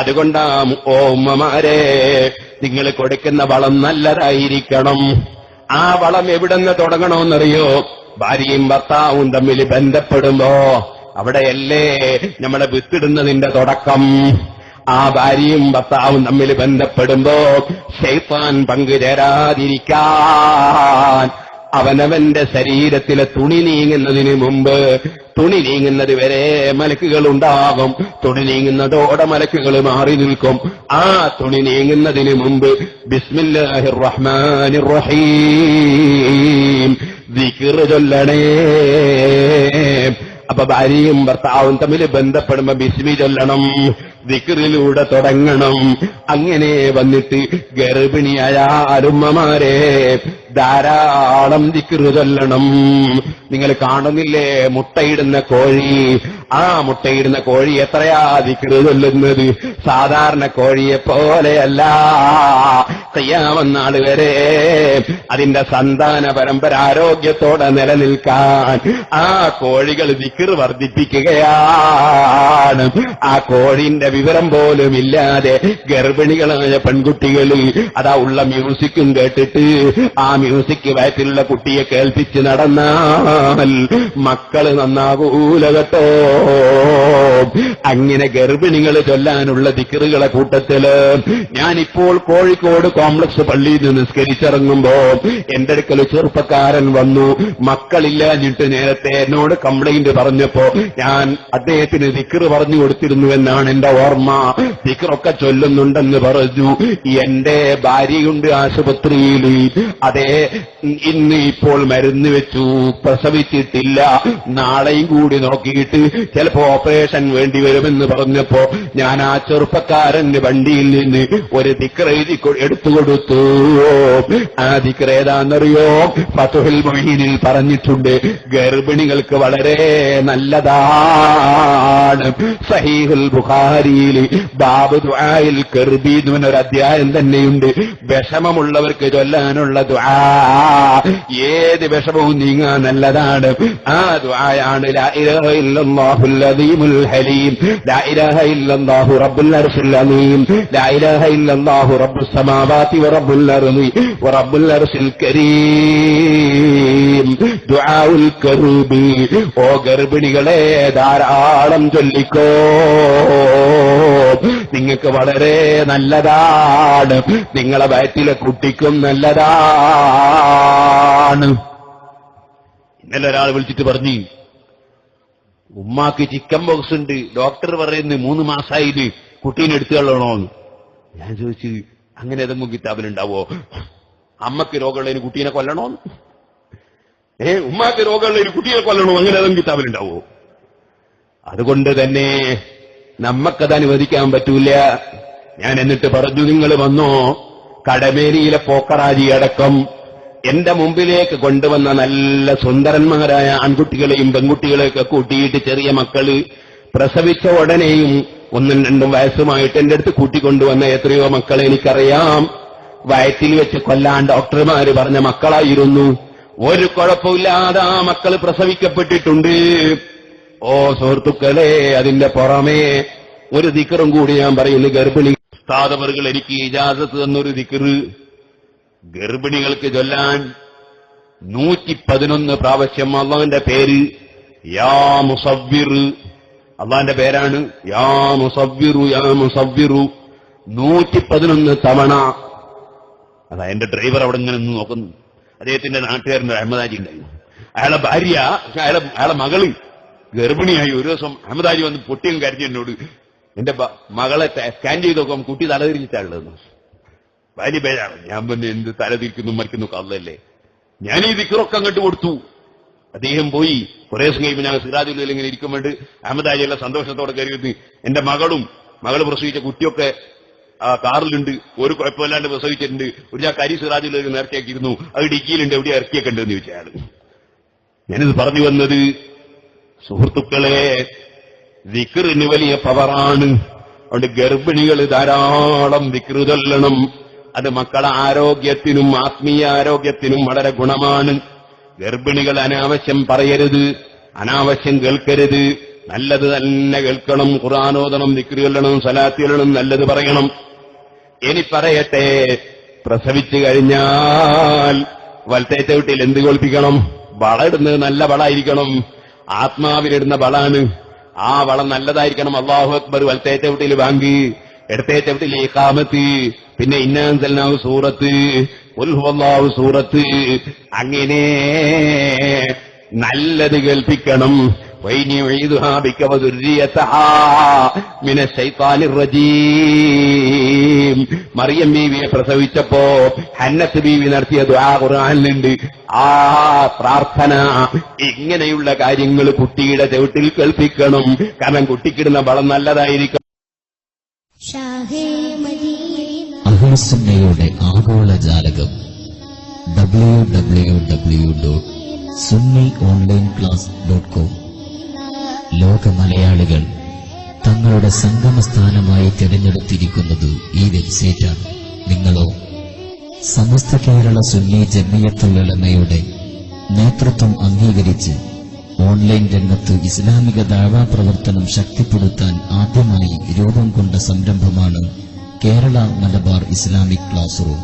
അതുകൊണ്ടാ ഓ ഉമ്മമാരെ, നിങ്ങൾ കൊടുക്കുന്ന വളം നല്ലതായിരിക്കണം. ആ വളം എവിടെന്ന് തുടങ്ങണമെന്നറിയോ? ഭാര്യയും ഭർത്താവും തമ്മിൽ ബന്ധപ്പെടുമ്പോ അവിടെയല്ലേ നമ്മളെ വിത്തിടുന്നതിന്റെ തുടക്കം. ആ ഭാര്യയും ഭർത്താവും തമ്മിൽ ബന്ധപ്പെടുമ്പോ ശൈത്താൻ പങ്കുചേരാതിരിക്കാൻ അവനവന്റെ ശരീരത്തിലെ തുണി നീങ്ങുന്നതിന് മുമ്പ്, തുണി നീങ്ങുന്നത് വരെ മലക്കുകൾ ഉണ്ടാകും. തുണി നീങ്ങുന്നതോടെ മലക്കുകൾ മാറി നിൽക്കും. ആ തുണി നീങ്ങുന്നതിന് മുമ്പ് ബിസ്മില്ലാഹിർ റഹ്മാനിർ റഹീം ദിക്ർ ചൊല്ലണേ. അപ്പൊ ഭാര്യയും ഭർത്താവും തമ്മിൽ ബന്ധപ്പെടുമ്പോ ബിസ്മി ചൊല്ലണം, ദിക്റിലൂടെ തുടങ്ങണം. അങ്ങനെ വന്നിട്ട് ഗർഭിണിയായ ഉമ്മമാരെ ധാരാളം ദിക്ർ ചൊല്ലണം. നിങ്ങൾ കാണുന്നില്ലേ മുട്ടയിടുന്ന കോഴി? ആ മുട്ടയിടുന്ന കോഴി എത്രയാ ദിക്ർ ചൊല്ലുന്നത്? സാധാരണ കോഴിയെ പോലെയല്ല. ഖിയാമത്ത് നാൾ വരെ അതിന്റെ സന്താന പരമ്പര ആരോഗ്യത്തോടെ നിലനിൽക്കാൻ ആ കോഴികൾ ദിക്ർ വർദ്ധിപ്പിക്കുകയാണ്. ആ കോഴിന്റെ വിവരം പോലും ഇല്ലാതെ ഗർഭിണികളായ പെൺകുട്ടികൾ അതാ ഉള്ള മ്യൂസിക്കും കേട്ടിട്ട് ആ മ്യൂസിക് വയറ്റിലുള്ള കുട്ടിയെ കേൾപ്പിച്ച് നടന്നാൽ മക്കള് നന്നാകൂല കേട്ടോ. അങ്ങനെ ഗർഭിണികൾ ചൊല്ലാനുള്ള ദിക്റുകളെ കൂട്ടത്തില് ഞാനിപ്പോൾ കോഴിക്കോട് കോംപ്ലക്സ് പള്ളിയിൽ നിന്ന് നിസ്കരിച്ചിറങ്ങുമ്പോ എന്റെ അടുക്കൽ ചെറുപ്പക്കാരൻ വന്നു. മക്കളില്ലാഞ്ഞിട്ട് നേരത്തെ എന്നോട് കംപ്ലൈന്റ് പറഞ്ഞപ്പോ ഞാൻ അദ്ദേഹത്തിന് ദിക്ർ പറഞ്ഞു കൊടുത്തിരുന്നു എന്നാണ് എന്റെ ഓർമ്മ. ദിക്റൊക്കെ ചൊല്ലുന്നുണ്ടെന്ന് പറഞ്ഞു. എന്റെ ഭാര്യയുണ്ട് ആശുപത്രിയിൽ. അതെ, ഇന്ന് ഇപ്പോൾ മരുന്ന് വെച്ചു, പ്രസവിച്ചിട്ടില്ല, നാളെയും കൂടി നോക്കിയിട്ട് ചിലപ്പോ ഓപ്പറേഷൻ വേണ്ടി വരുമെന്ന് പറഞ്ഞപ്പോ ഞാൻ ആ ചെറുപ്പക്കാരന്റെ വണ്ടിയിൽ നിന്ന് ഒരു ദിക്ർ എഴുതി എടുത്തുകൊടുത്തു. ആ ദിക്ർ ഏതാണെന്നറിയോ? ഫതുഹുൽ മുഈനിൽ പറഞ്ഞിട്ടുണ്ട്. ഗർഭിണികൾക്ക് വളരെ നല്ലതാണ്. സഹീഹുൽ ബുഖാരിയിൽ ബാബു ദുആഇൽ കർബി എന്നൊരു അധ്യായം തന്നെയുണ്ട്. വിഷമമുള്ളവർക്ക് ചൊല്ലാനുള്ള ദുആ, ഏത് വിഷമവും നീങ്ങാൻ നല്ലതാണ്. ആ ദുആയാണ് ലാ ഇലാഹ ഇല്ലല്ലാഹുൽ അദീമുൽ ഹലീം, ലാ ഇലാഹ ഇല്ലല്ലാഹു റബ്ബുൽ അർശിൽ അദീം, ലാ ഇലാഹ ഇല്ലല്ലാഹു റബ്ബുസ് സമാവാതി വറബ്ബുൽ അർളി വറബ്ബുൽ അർശിൽ കരീം. ദുആഉൽ കർബി. ഓ ഗർഭിണികളെ ധാരാളം ചൊല്ലിക്കോ, നിങ്ങൾക്ക് വളരെ നല്ലതാണ്. നിങ്ങളെ വയറ്റിലെ കുട്ടിക്കും നല്ലതാണ്. ഇന്നലെ ഒരാൾ വിളിച്ചിട്ട് പറഞ്ഞു, ഉമ്മാക്ക് ചിക്കൻ ബോക്സ് ഉണ്ട്, ഡോക്ടർ പറയുന്നത് 3 മാസമായിട്ട് കുട്ടീനെ എടുത്തുകൊള്ളണോന്ന്. ഞാൻ ചോദിച്ചു, അങ്ങനെ ഏതെങ്കിലും കിതാബിലുണ്ടാവോ? അമ്മക്ക് രോഗമുള്ളതിന് കുട്ടീനെ കൊല്ലണോന്ന്? ഉമ്മാക്ക് രോഗമുള്ളതിന് കുട്ടിയെ കൊല്ലണോ? അങ്ങനെ ഏതെങ്കിലും കിതാബിലുണ്ടാവോ? അതുകൊണ്ട് തന്നെ നമ്മക്കത് അനുവദിക്കാൻ പറ്റൂല. ഞാൻ എന്നിട്ട് പറഞ്ഞു, നിങ്ങൾ വന്നോ? കടമേരിയിലെ പോക്കറാജി അടക്കം എന്റെ മുമ്പിലേക്ക് കൊണ്ടുവന്ന നല്ല സുന്ദരന്മാരായ ആൺകുട്ടികളെയും പെൺകുട്ടികളെയൊക്കെ കൂട്ടിയിട്ട് ചെറിയ മക്കള് പ്രസവിച്ച ഉടനെയും 1ഉം 2ഉം വയസ്സുമായിട്ട് എന്റെ അടുത്ത് കൂട്ടിക്കൊണ്ടുവന്ന എത്രയോ മക്കളെ എനിക്കറിയാം. വയറ്റിൽ വെച്ച് കൊല്ലാൻ ഡോക്ടർമാര് പറഞ്ഞ മക്കളായിരുന്നു. ഒരു കുഴപ്പമില്ലാതെ ആ മക്കള് പ്രസവിക്കപ്പെട്ടിട്ടുണ്ട്. ഓ സുഹൃത്തുക്കളെ, അതിന്റെ പുറമേ ഒരു ദിക്റും കൂടി ഞാൻ പറയുന്നു. ഗർഭിണി ഉസ്താദവറുകൾ എനിക്ക് ഇജാസത്ത് തന്നൊരു ദിക്റ് ഗർഭിണികൾക്ക് ചൊല്ലാൻ 111 പ്രാവശ്യം അള്ളാന്റെ പേര് യാ മുസവ്വിർ, അള്ളാന്റെ പേരാണ് യാ മുസവ്വിറു യാ മുസവ്വിറു 111 തവണ. അതാ എന്റെ ഡ്രൈവർ അവിടെ ഇങ്ങനെ നിന്ന് നോക്കുന്നു. അദ്ദേഹത്തിന്റെ നാട്ടുകാരൻ്റെ അഹമ്മദാജി ഉണ്ടായിരുന്നു. അയാളെ ഭാര്യ, അയാളെ മകള് ഗർഭിണിയായി. ഒരു ദിവസം അഹമ്മദാജി വന്ന് പൊട്ടിയും കരഞ്ഞു എന്നോട്, എന്റെ മകളെ സ്കാൻ ചെയ്ത് നോക്കാം, കുട്ടി തലതിരിച്ചിട്ടാണുള്ളത്. ഭാര്യ പേരാണ്. ഞാൻ പിന്നെ എന്ത് തലതിരിക്കുന്നു മരിക്കുന്നു കള്ളല്ലേ. ഞാൻ ഈ ദിക്റൊക്കെ അങ്ങോട്ട് കൊടുത്തു. അദ്ദേഹം പോയി. കുറെ ദിവസം കഴിയുമ്പോൾ ഞാൻ സിറാജുൽ ഇങ്ങനെ ഇരിക്കുമ്പോണ്ട് അഹമ്മദാജിയുള്ള സന്തോഷത്തോടെ കയറിയത് എന്റെ മകള് പ്രസവിച്ച കുട്ടിയൊക്കെ ആ കാറിലുണ്ട്, ഒരു കുഴപ്പമില്ലാണ്ട് പ്രസവിച്ചിട്ടുണ്ട്. ഒരു ഞാൻ കരി സിറാജുൽ നേർച്ചയാക്കിയിരുന്നു, അത് ഡിക്കിയിലുണ്ട്, എവിടെ ഇറക്കിയൊക്കെ ഉണ്ടെന്ന് ചോദിച്ചു അയാൾ. ഞാനിത് പറഞ്ഞു വന്നത്, സുഹൃത്തുക്കളെ, ദിക്റിന് വലിയ പവറാണ്. അതുകൊണ്ട് ഗർഭിണികൾ ധാരാളം ദിക്റ് ചൊല്ലണം. അത് മക്കളെ ആരോഗ്യത്തിനും ആത്മീയ ആരോഗ്യത്തിനും വളരെ ഗുണമാണ്. ഗർഭിണികൾ അനാവശ്യം പറയരുത്, അനാവശ്യം കേൾക്കരുത്. നല്ലത് തന്നെ കേൾക്കണം, ഖുർആനോദണം, ദിക്ർ ചൊല്ലണം, സലാത്ത് ചൊല്ലണം, നല്ലത് പറയണം. ഇനി പറയട്ടെ, പ്രസവിച്ചു കഴിഞ്ഞാൽ വലത്തെ ചവിട്ടിൽ എന്ത് കേൾപ്പിക്കണം? വള ഇടുന്നത് നല്ല വളായിരിക്കണം, ആത്മാവിലിടുന്ന വളാണ്. ആ വളം നല്ലതായിരിക്കണം. അല്ലാഹു അക്ബർ വലത്തെ ചവിട്ടിൽ ബാങ്ക്, ഇടത്തെ ചവിട്ടിൽ ഇഖാമത്ത്, പിന്നെ ഇന്നാ അൻസൽനാഹു സൂറത്ത്, ഖുൽ ഹുവല്ലാഹു സൂറത്ത്, അങ്ങനെ നല്ലത് കേൾപ്പിക്കണം. വൈനിഉഇദുഹാ ബിക വദുർരിയതഹാ മിനശ്ശൈത്താനിർ റജീം. മറിയം ബീവിയെ പ്രസവിച്ചപ്പോ ഹന്നത്ത് ബീവി നടത്തിയ ദുആ ഖുർആനിലുണ്ട്. ആ പ്രാർത്ഥന, ഇങ്ങനെയുള്ള കാര്യങ്ങൾ കുട്ടിയുടെ ചവിട്ടിൽ കേൾപ്പിക്കണം. കാരണം കുട്ടിക്കിടുന്ന വളം നല്ലതായിരിക്കും. അഹ്ലുസുന്നയുടെ ആഗോള ജാലകം www.sunniOnlineClass.com. ലോക മലയാളികൾ തങ്ങളുടെ സംഗമസ്ഥാനമായി തിരഞ്ഞെടുത്തിരിക്കുന്നത് ഈ വെബ്സൈറ്റാണ്. നിങ്ങളോ സമസ്ത കേരള സുന്നി ജമിയത്തുൽ ഉലമയുടെ നേതൃത്വം അംഗീകരിച്ച് ഓൺലൈൻ രംഗത്ത് ഇസ്ലാമിക ദഅവാ പ്രവർത്തനം ശക്തിപ്പെടുത്താൻ ആദ്യമായി രൂപം കൊണ്ട സംരംഭമാണ് Kerala Malabar Islamic class room.